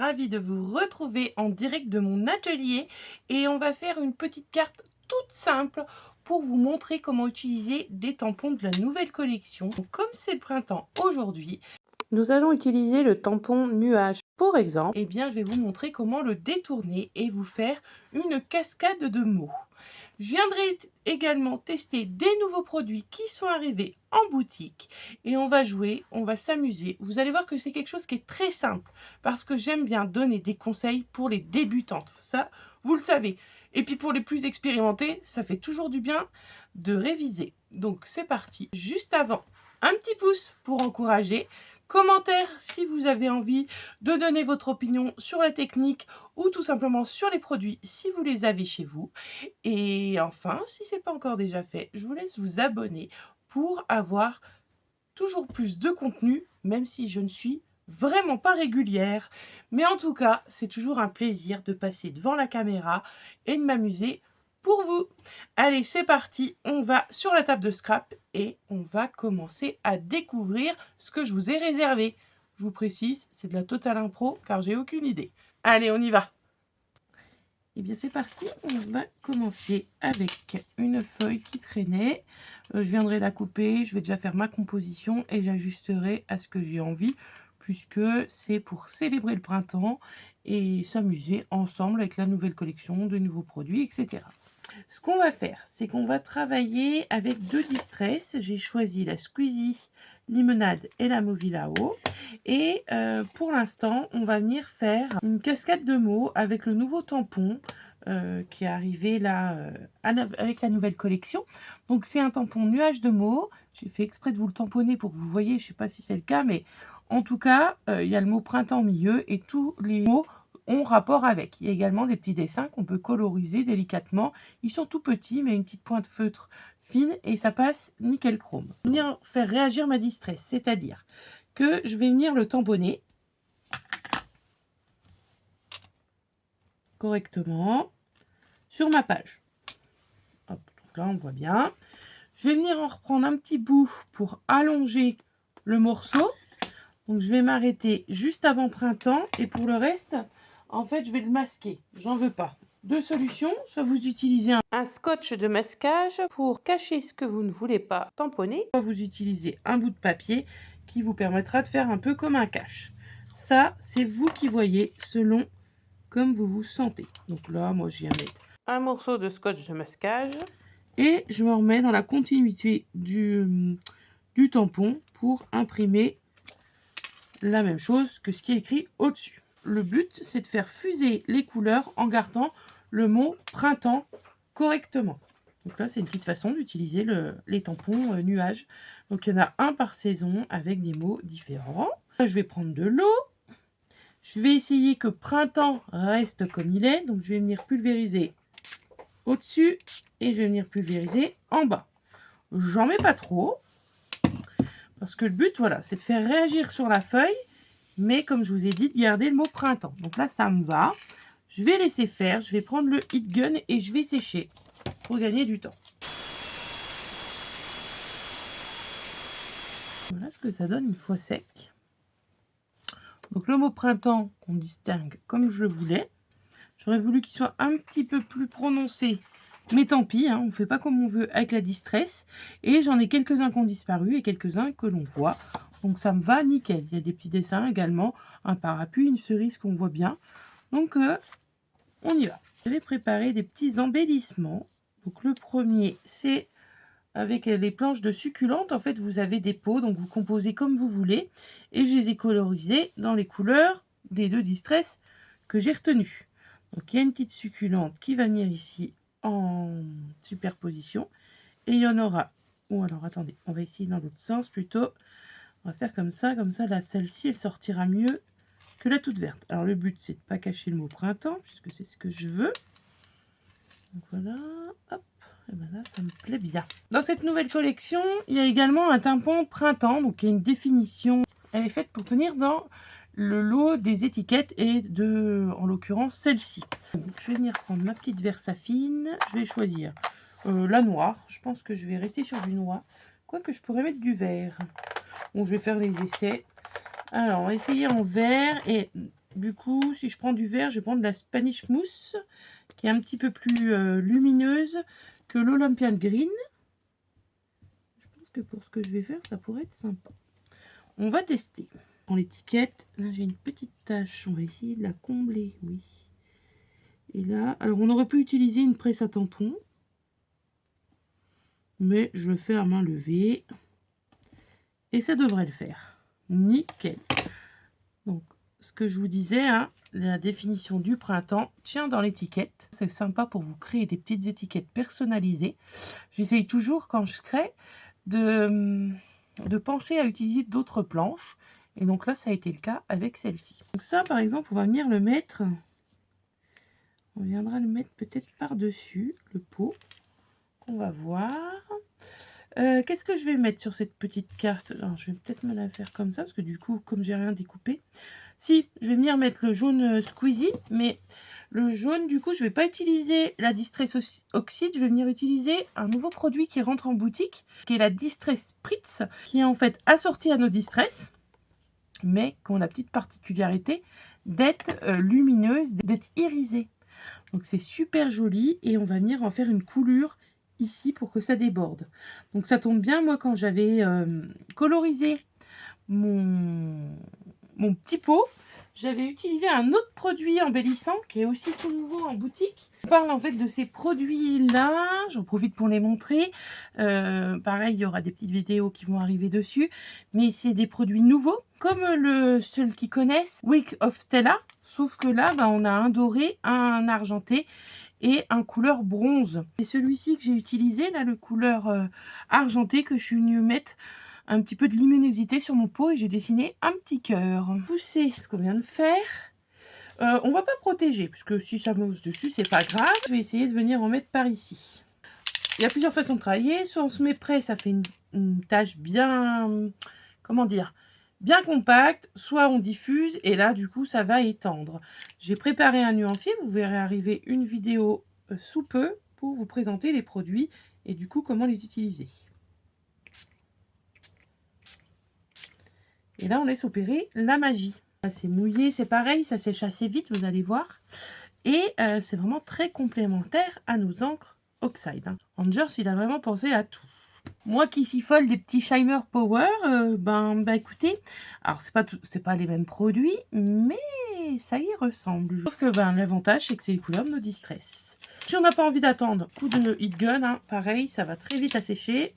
ravie de vous retrouver en direct de mon atelier et on va faire une petite carte toute simple pour vous montrer comment utiliser des tampons de la nouvelle collection. Donc, comme c'est le printemps aujourd'hui, nous allons utiliser le tampon nuage. Pour exemple, je vais vous montrer comment le détourner et vous faire une cascade de mots. Je viendrai également tester des nouveaux produits qui sont arrivés en boutique et on va jouer, on va s'amuser. Vous allez voir que c'est quelque chose qui est très simple parce que j'aime bien donner des conseils pour les débutantes. Ça, vous le savez. Et puis pour les plus expérimentés, ça fait toujours du bien de réviser. Donc c'est parti. Juste avant, un petit pouce pour encourager. Commentaire si vous avez envie de donner votre opinion sur la technique ou tout simplement sur les produits si vous les avez chez vous. Et enfin, si ce n'est pas encore déjà fait, je vous laisse vous abonner pour avoir toujours plus de contenu, même si je ne suis vraiment pas régulière. Mais en tout cas, c'est toujours un plaisir de passer devant la caméra et de m'amuser pour vous. Allez, c'est parti, on va sur la table de scrap et on va commencer à découvrir ce que je vous ai réservé. Je vous précise, c'est de la totale impro car j'ai aucune idée. Allez, on y va. Et bien c'est parti, on va commencer avec une feuille qui traînait. Je viendrai la couper, je vais déjà faire ma composition et j'ajusterai à ce que j'ai envie puisque c'est pour célébrer le printemps et s'amuser ensemble avec la nouvelle collection, de nouveaux produits, etc. Ce qu'on va faire, c'est qu'on va travailler avec deux Distress. J'ai choisi la Squeezie Limonade et la Movilao. Et pour l'instant, on va venir faire une cascade de mots avec le nouveau tampon qui est arrivé là avec la nouvelle collection. Donc c'est un tampon nuage de mots. J'ai fait exprès de vous le tamponner pour que vous voyez, je ne sais pas si c'est le cas, mais en tout cas, il y a le mot printemps au milieu et tous les mots ont rapport avec. Il y a également des petits dessins qu'on peut coloriser délicatement. Ils sont tout petits, mais une petite pointe feutre fine et ça passe nickel chrome. Je vais venir faire réagir ma distress, c'est-à-dire que je vais venir le tamponner correctement sur ma page. Hop, donc là on voit bien. Je vais venir en reprendre un petit bout pour allonger le morceau. Donc je vais m'arrêter juste avant printemps et pour le reste, en fait je vais le masquer. J'en veux pas. Deux solutions, soit vous utilisez un scotch de masquage pour cacher ce que vous ne voulez pas tamponner, soit vous utilisez un bout de papier qui vous permettra de faire un peu comme un cache. Ça, c'est vous qui voyez selon comme vous vous sentez. Donc là, moi, je viens mettre un morceau de scotch de masquage et je me remets dans la continuité du tampon pour imprimer la même chose que ce qui est écrit au-dessus. Le but, c'est de faire fuser les couleurs en gardant le mot printemps correctement. Donc là, c'est une petite façon d'utiliser les tampons nuages. Donc il y en a un par saison avec des mots différents. Là, je vais prendre de l'eau. Je vais essayer que printemps reste comme il est. Donc je vais venir pulvériser au-dessus et je vais venir pulvériser en bas. J'en mets pas trop. Parce que le but, voilà, c'est de faire réagir sur la feuille. Mais comme je vous ai dit, de garder le mot printemps. Donc là, ça me va. Je vais laisser faire. Je vais prendre le heat gun et je vais sécher pour gagner du temps. Voilà ce que ça donne une fois sec. Donc le mot printemps qu'on distingue comme je le voulais. J'aurais voulu qu'il soit un petit peu plus prononcé. Mais tant pis, hein, on ne fait pas comme on veut avec la distress. Et j'en ai quelques-uns qui ont disparu et quelques-uns que l'on voit. Donc ça me va nickel. Il y a des petits dessins également. Un parapluie, une cerise qu'on voit bien. Donc on y va. Je vais préparer des petits embellissements. Donc le premier, c'est avec les planches de succulentes. En fait, vous avez des pots, donc vous composez comme vous voulez. Et je les ai colorisés dans les couleurs des deux distress que j'ai retenues. Donc il y a une petite succulente qui va venir ici en superposition. Et il y en aura... Ou alors attendez, on va essayer dans l'autre sens plutôt. On va faire comme ça là, celle-ci, elle sortira mieux que la toute verte. Alors le but, c'est de ne pas cacher le mot printemps, puisque c'est ce que je veux. Donc voilà, hop, et ben là, ça me plaît bien. Dans cette nouvelle collection, il y a également un tampon printemps, donc il y a une définition. Elle est faite pour tenir dans le lot des étiquettes et en l'occurrence, celle-ci. Je vais venir prendre ma petite Versafine. Je vais choisir la noire. Je pense que je vais rester sur du noir. Quoique je pourrais mettre du vert. Bon, je vais faire les essais. Alors, on va essayer en vert. Et Du coup, si je prends du vert, je vais prendre de la Spanish Mousse, qui est un petit peu plus lumineuse que l'Olympian Green. Je pense que pour ce que je vais faire, ça pourrait être sympa. On va tester. Dans l'étiquette, là j'ai une petite tache, on va essayer de la combler, oui. Et là, alors on aurait pu utiliser une presse à tampon, mais je le fais à main levée. Et ça devrait le faire. Nickel. Donc, ce que je vous disais, hein, la définition du printemps tient dans l'étiquette. C'est sympa pour vous créer des petites étiquettes personnalisées. J'essaye toujours, quand je crée, de penser à utiliser d'autres planches. Et donc là, ça a été le cas avec celle-ci. Donc ça, par exemple, on va venir le mettre... On viendra le mettre peut-être par-dessus le pot, qu'on va voir. Qu'est-ce que je vais mettre sur cette petite carte? Alors, je vais peut-être me la faire comme ça, parce que du coup, comme j'ai rien découpé... Si, je vais venir mettre le jaune Squeezie, mais le jaune, du coup, je ne vais pas utiliser la Distress Oxide. Je vais venir utiliser un nouveau produit qui rentre en boutique, qui est la Distress Spritz, qui est en fait assortie à nos Distress, mais qui ont la petite particularité d'être lumineuse, d'être irisée. Donc c'est super joli et on va venir en faire une coulure ici pour que ça déborde. Donc ça tombe bien, moi, quand j'avais colorisé mon petit pot, j'avais utilisé un autre produit embellissant qui est aussi tout nouveau en boutique. On parle en fait de ces produits-là, j'en profite pour les montrer. Pareil, il y aura des petites vidéos qui vont arriver dessus, mais c'est des produits nouveaux, comme ceux qui connaissent Wick of Stella, sauf que là, on a un doré, un argenté et un couleur bronze. C'est celui-ci que j'ai utilisé, là, le couleur argenté, que je suis venue mettre un petit peu de luminosité sur mon pot et j'ai dessiné un petit cœur. Pousser ce qu'on vient de faire. On va pas protéger, puisque si ça mousse dessus, c'est pas grave. Je vais essayer de venir en mettre par ici. Il y a plusieurs façons de travailler. Soit on se met près, ça fait une tâche bien... Comment dire, bien compacte. Soit on diffuse et là, du coup, ça va étendre. J'ai préparé un nuancier. Vous verrez arriver une vidéo sous peu pour vous présenter les produits et du coup, comment les utiliser. Et là, on laisse opérer la magie. C'est mouillé, c'est pareil, ça sèche assez vite, vous allez voir. Et c'est vraiment très complémentaire à nos encres Oxide. Anders, il a vraiment pensé à tout. Moi qui siffole des petits Shimer Power, écoutez, alors c'est pas les mêmes produits, mais ça y ressemble. Sauf que l'avantage, c'est que c'est les couleurs de nos Distress. Si on n'a pas envie d'attendre, coup de heat gun, hein, pareil, ça va très vite à sécher.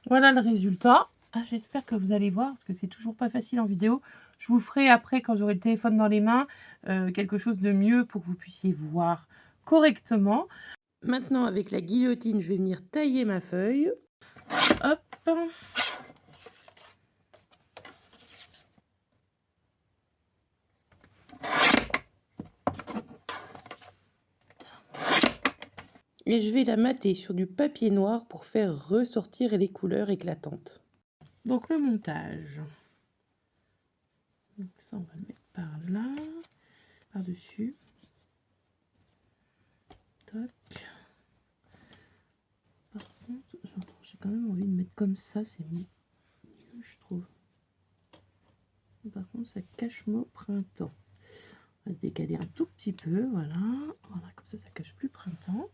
Voilà le résultat. J'espère que vous allez voir, parce que c'est toujours pas facile en vidéo. Je vous ferai après, quand j'aurai le téléphone dans les mains, quelque chose de mieux pour que vous puissiez voir correctement. Maintenant, avec la guillotine, je vais venir tailler ma feuille. Hop. Et je vais la mater sur du papier noir pour faire ressortir les couleurs éclatantes. Donc le montage. Donc ça, on va le mettre par là, par-dessus. Toc. Par contre, j'ai quand même envie de mettre comme ça, c'est mieux, je trouve. Par contre, ça cache mon printemps. On va se décaler un tout petit peu, voilà. Voilà, comme ça cache plus printemps.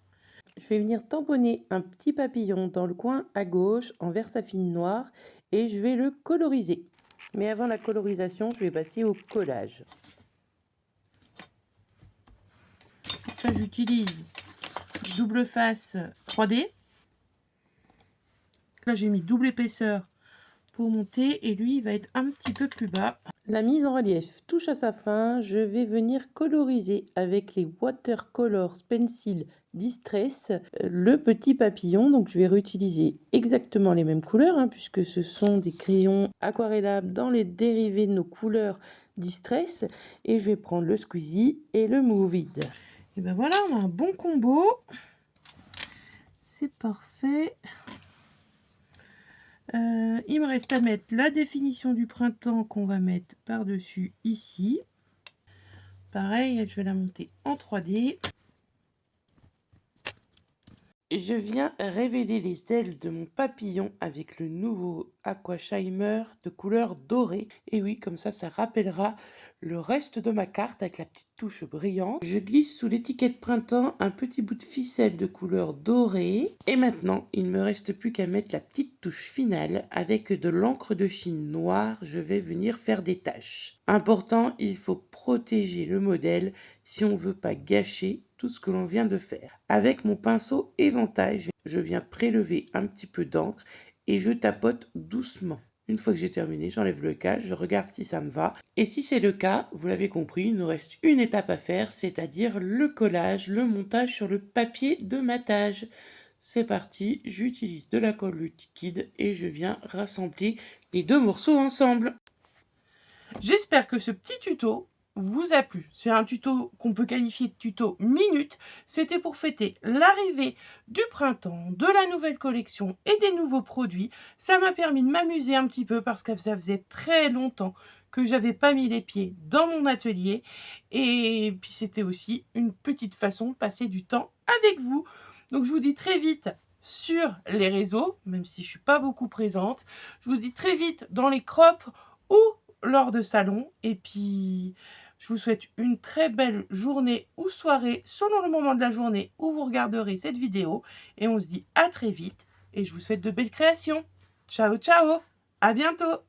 Je vais venir tamponner un petit papillon dans le coin à gauche en versafine noire et je vais le coloriser. Mais avant la colorisation, je vais passer au collage. Ça, j'utilise double face 3D. Là, j'ai mis double épaisseur pour monter et lui, il va être un petit peu plus bas. La mise en relief touche à sa fin. Je vais venir coloriser avec les Watercolor Pencil Distress le petit papillon. Donc, je vais réutiliser exactement les mêmes couleurs, hein, puisque ce sont des crayons aquarellables dans les dérivés de nos couleurs Distress. Et je vais prendre le Squeezie et le Move It. Et ben voilà, on a un bon combo. C'est parfait. Il me reste à mettre la définition du printemps qu'on va mettre par-dessus ici. Pareil, je vais la monter en 3D. Je viens révéler les ailes de mon papillon avec le nouveau Aquashimmer de couleur dorée. Et oui, comme ça rappellera le reste de ma carte avec la petite touche brillante. Je glisse sous l'étiquette printemps un petit bout de ficelle de couleur dorée. Et maintenant, il ne me reste plus qu'à mettre la petite touche finale avec de l'encre de Chine noire. Je vais venir faire des taches. Important, il faut protéger le modèle si on ne veut pas gâcher tout ce que l'on vient de faire. Avec mon pinceau éventail, je viens prélever un petit peu d'encre et je tapote doucement. Une fois que j'ai terminé, j'enlève le cas, je regarde si ça me va. Et si c'est le cas, vous l'avez compris, il nous reste une étape à faire, c'est-à-dire le collage, le montage sur le papier de matage. C'est parti, j'utilise de la colle liquide et je viens rassembler les deux morceaux ensemble. J'espère que ce petit tuto vous a plu. C'est un tuto qu'on peut qualifier de tuto minute. C'était pour fêter l'arrivée du printemps, de la nouvelle collection et des nouveaux produits. Ça m'a permis de m'amuser un petit peu parce que ça faisait très longtemps que j'avais pas mis les pieds dans mon atelier. Et puis c'était aussi une petite façon de passer du temps avec vous. Donc je vous dis très vite sur les réseaux, même si je suis pas beaucoup présente. Je vous dis très vite dans les crops ou lors de salon. Et puis je vous souhaite une très belle journée ou soirée selon le moment de la journée où vous regarderez cette vidéo. Et on se dit à très vite et je vous souhaite de belles créations. Ciao, ciao, à bientôt.